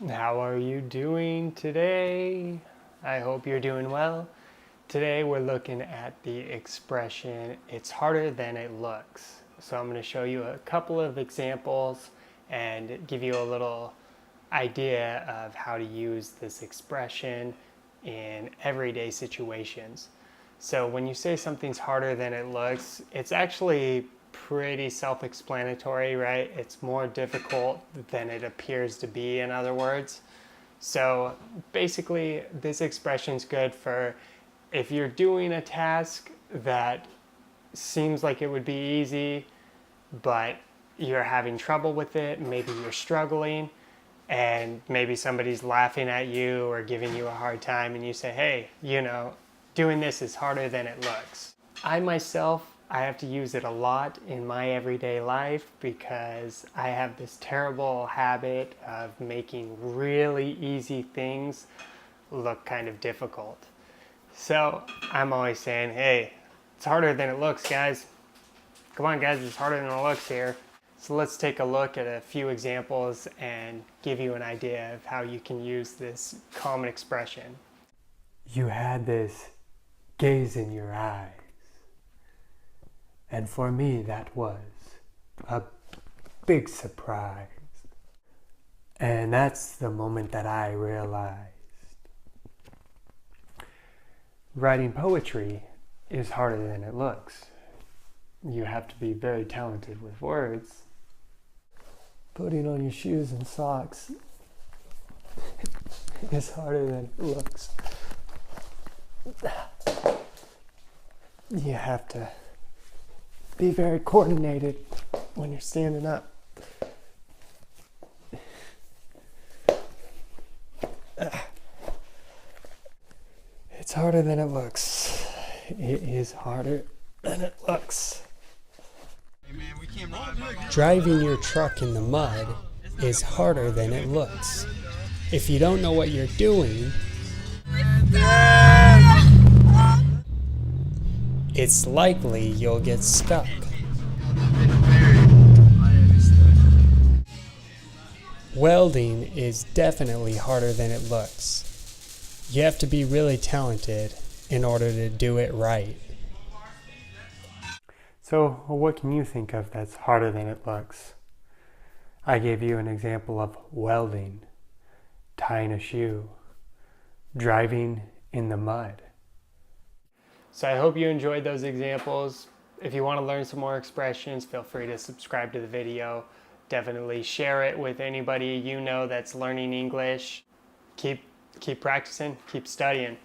How are you doing today? I hope you're doing well. Today we're looking at the expression, it's harder than it looks. So I'm going to show you a couple of examples and give you a little idea of how to use this expression in everyday situations. So when you say something's harder than it looks, it's actually pretty self-explanatory, right? It's more difficult than it appears to be, in other words. So basically, this expression's good for if you're doing a task that seems like it would be easy, but you're having trouble with it, maybe you're struggling, and maybe somebody's laughing at you or giving you a hard time, and you say, hey, doing this is harder than it looks. I have to use it a lot in my everyday life because I have this terrible habit of making really easy things look kind of difficult. So I'm always saying, hey, it's harder than it looks, guys. Come on, guys, it's harder than it looks here. So let's take a look at a few examples and give you an idea of how you can use this common expression. You had this gaze in your eyes. And for me, that was a big surprise. And that's the moment that I realized writing poetry is harder than it looks. You have to be very talented with words. Putting on your shoes and socks is harder than it looks. You have to be very coordinated when you're standing up. It's harder than it looks. It is harder than it looks. Driving your truck in the mud is harder than it looks. If you don't know what you're doing, it's likely you'll get stuck. Welding is definitely harder than it looks. You have to be really talented in order to do it right. So, what can you think of that's harder than it looks? I gave you an example of welding, tying a shoe, driving in the mud. So I hope you enjoyed those examples. If you want to learn some more expressions, feel free to subscribe to the video. Definitely share it with anybody you know that's learning English. Keep practicing, keep studying.